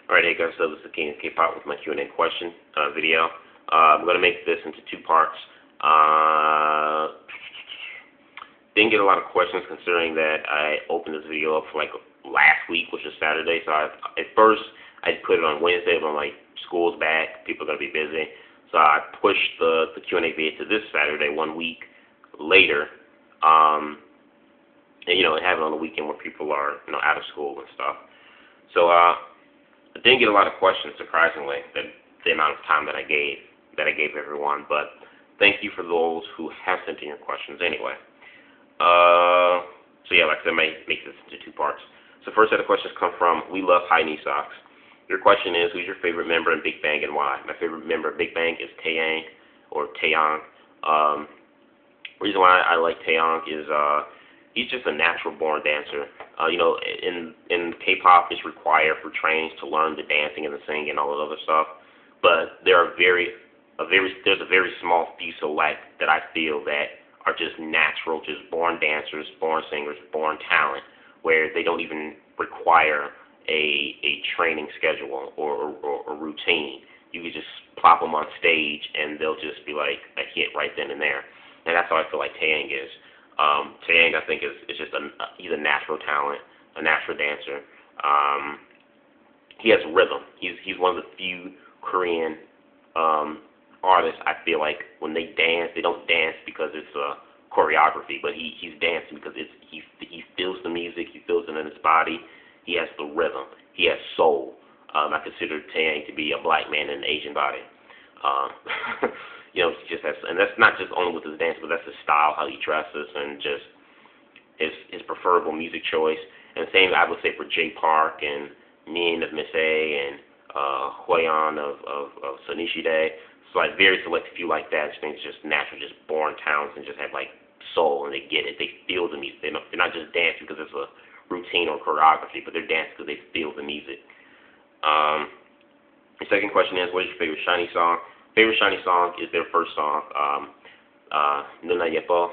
Alright, hey guys, so this is the King of Kpop with my Q&A question video. I'm going to make this into two parts. Didn't get a lot of questions considering that I opened this video up for like last week, which was Saturday. So at first I put it on Wednesday, but I'm like, school's back, people are going to be busy. So I pushed the Q&A video to this Saturday, 1 week later. And have it on the weekend where people are out of school and stuff. So I didn't get a lot of questions, surprisingly, the amount of time that I gave everyone. But thank you for those who have sent in your questions anyway. So yeah, like I said, I may make this into two parts. So first set of questions come from We Love High Knee Socks. Your question is, who's your favorite member in Big Bang and why? My favorite member of Big Bang is Taeyang or Taeyang. Reason why I like Taeyang is he's just a natural born dancer. In K-pop, it's required for trainings to learn the dancing and the singing and all that other stuff. But there's a very small few select that I feel that are just natural, just born dancers, born singers, born talent, where they don't even require a training schedule or routine. You can just plop them on stage and they'll just be like a hit right then and there. And that's how I feel like Taeyang is. Taeyang, I think, is just he's a natural talent, a natural dancer. He has rhythm. He's one of the few Korean artists I feel like when they dance, they don't dance because it's a choreography, but he's dancing because he feels the music, he feels it in his body. He has the rhythm. He has soul. I consider Taeyang to be a black man in an Asian body. Just has, and that's not just only with his dance, but that's his style, how he dresses, and just his preferable music choice. And the same I would say for Jay Park and Min of Miss A and Hwaeyeon of Sonishide. So like very select few like that. I just think it's just natural, just born talents and just have like soul, and they get it. They feel the music. They're not just dancing because it's a routine or choreography, but they're dancing because they feel the music. The second question is, what is your favorite SHINee song? Favorite SHINee song is their first song, Nuna Yepo.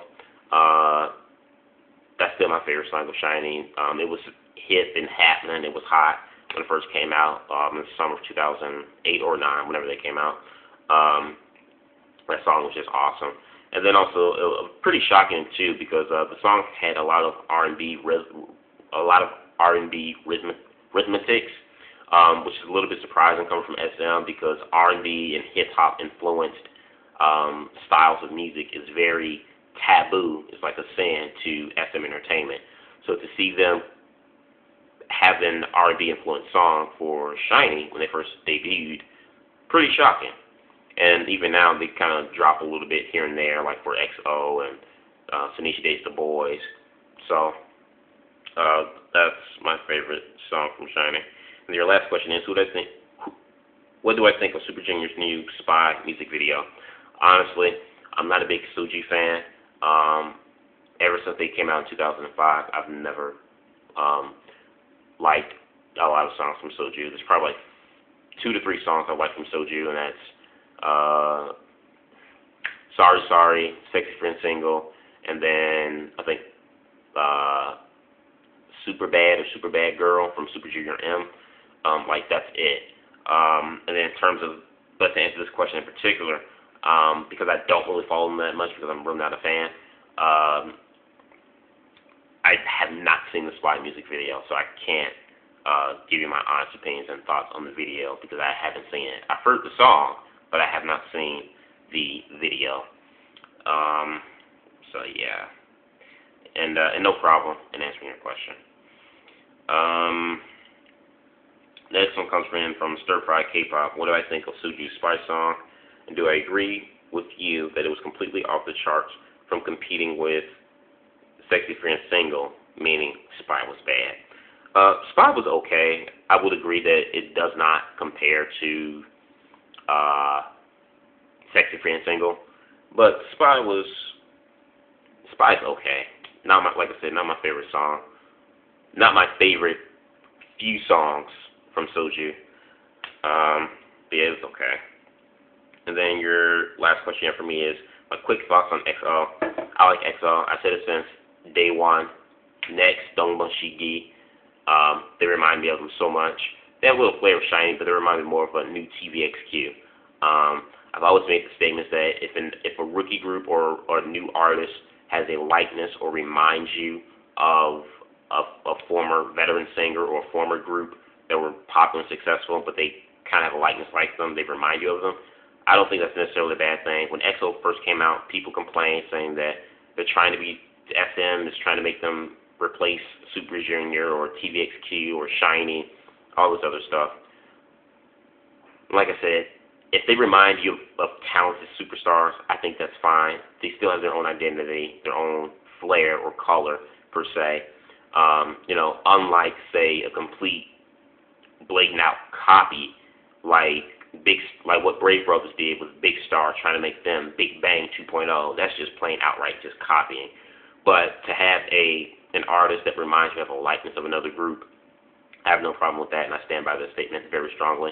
That's still my favorite song of SHINee. It was hip and happening. It was hot when it first came out in the summer of 2008 or 9, whenever they came out. That song was just awesome. And then also, it was pretty shocking too, because the song had a lot of R&B rhythmics. Which is a little bit surprising coming from SM, because R&B and hip-hop influenced styles of music is very taboo. It's like a sin to SM Entertainment. So to see them have an R&B influenced song for SHINee when they first debuted, pretty shocking. And even now they kind of drop a little bit here and there, like for XO and Sonishide's The Boys. So that's my favorite song from SHINee. And your last question is, what do I think of Super Junior's new Spy music video? Honestly, I'm not a big Suju fan. Ever since they came out in 2005, I've never liked a lot of songs from Suju. There's probably like 2 to 3 songs I like from Suju, and that's Sorry Sorry, Sexy Friend Single, and then I think Super Bad or Super Bad Girl from Super Junior M. That's it. And then in terms of, but to answer this question in particular, because I don't really follow them that much because I'm really not a fan, I have not seen the Spy music video, so I can't give you my honest opinions and thoughts on the video because I haven't seen it. I've heard the song, but I have not seen the video. So yeah, and no problem in answering your question. Next one comes from stirfriedkpop. What do I think of Suju's Spy song? And do I agree with you that it was completely off the charts from competing with Sexy Friend Single, meaning Spy was bad? Spy was okay. I would agree that it does not compare to Sexy Friend Single, but Spy's okay. Like I said, not my favorite song. Not my favorite few songs from Suju. But yeah, it was okay. And then your last question for me is my quick thoughts on XO. I like XO. I said it since day one. Next, Dongbon Shigi. They remind me of them so much. they have a little flair of shiny, but they remind me more of a new TVXQ. I've always made the statements that if a rookie group or a new artist has a likeness or reminds you of a former veteran singer or a former group that were popular and successful, but they kind of have a likeness like them, they remind you of them, I don't think that's necessarily a bad thing. When EXO first came out, people complained saying that they're trying to be, SM is trying to make them replace Super Junior or TVXQ or Shiny, all this other stuff. Like I said, if they remind you of talented superstars, I think that's fine. They still have their own identity, their own flair or color, per se. Unlike, say, a complete blatant out copy like what Brave Brothers did with Big Star, trying to make them Big Bang 2.0. That's just plain outright just copying. But to have an artist that reminds you of a likeness of another group, I have no problem with that, and I stand by this statement very strongly.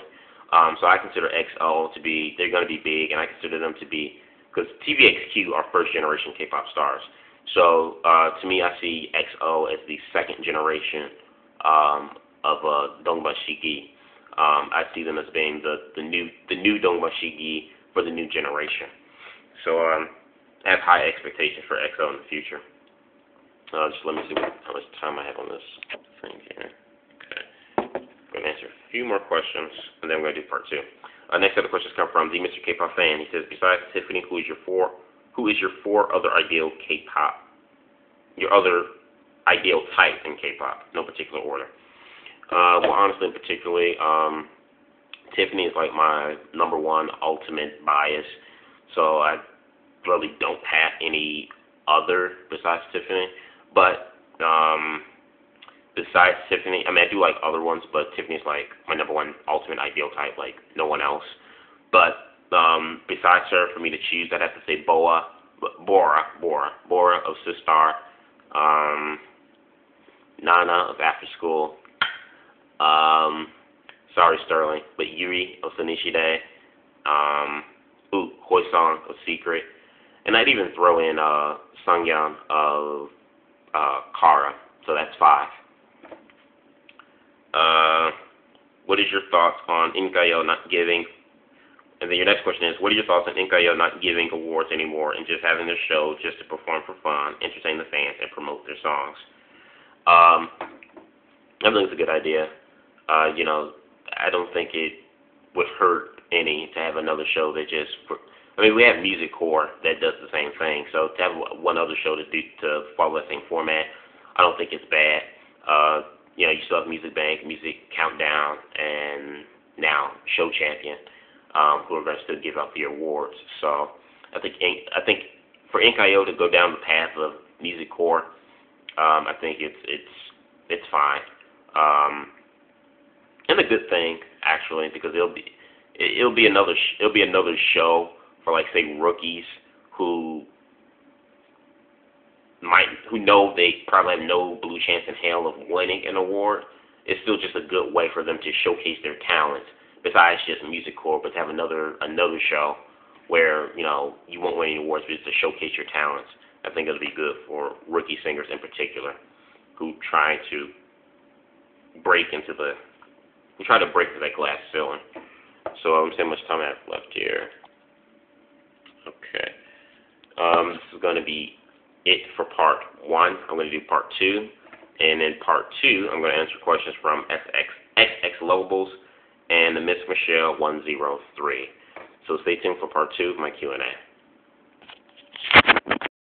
So I consider EXO to be, they're going to be big, and I consider them to be, because TVXQ are first generation K-pop stars. So to me, I see EXO as the second generation of Dongbashiki. I see them as being the new Dongbashiki for the new generation. So I have high expectations for EXO in the future. Just let me see how much time I have on this thing here. I'm going to answer a few more questions, and then I'm going to do part 2. Next set of questions come from the themrkpopfan. He says, besides Tiffany, who is your four other ideal K-pop? Your other ideal type in K-pop, no particular order. Well, honestly, particularly, Tiffany is like my number one ultimate bias, so I really don't have any other besides Tiffany. But besides Tiffany, I mean, I do like other ones, but Tiffany's like my number one ultimate ideal type, like no one else. But besides her, for me to choose, I'd have to say Bora of Sistar, Nana of After School, sorry Sterling, but Yuri of Sanishide, Hoysong of Secret, and I'd even throw in Sungyeon of Kara, so that's 5. What is your thoughts on Inkayo not giving, and then your next question is, what are your thoughts on Inkayo not giving awards anymore and just having their show just to perform for fun, entertain the fans, and promote their songs? I think it's a good idea. I don't think it would hurt any to have another show that just, we have Music Core that does the same thing, so to have one other show to follow that same format, I don't think it's bad. You still have Music Bank, Music Countdown, and now Show Champion, who are going to still give out the awards. So I think for Inkayo to go down the path of Music Core, I think it's fine, and a good thing actually, because it'll be another show for, like, say, rookies who know they probably have no blue chance in hell of winning an award. It's still just a good way for them to showcase their talents, besides just Music Core, but to have another show where, you won't win any awards, but just to showcase your talents. I think it'll be good for rookie singers in particular who try to break into that glass ceiling. So I'm seeing how much time I have left here. Okay. This is going to be it for part 1. I'm going to do part 2, and in part 2, I'm going to answer questions from XX Lovables and the Miss Michelle 103. So stay tuned for part 2 of my Q&A.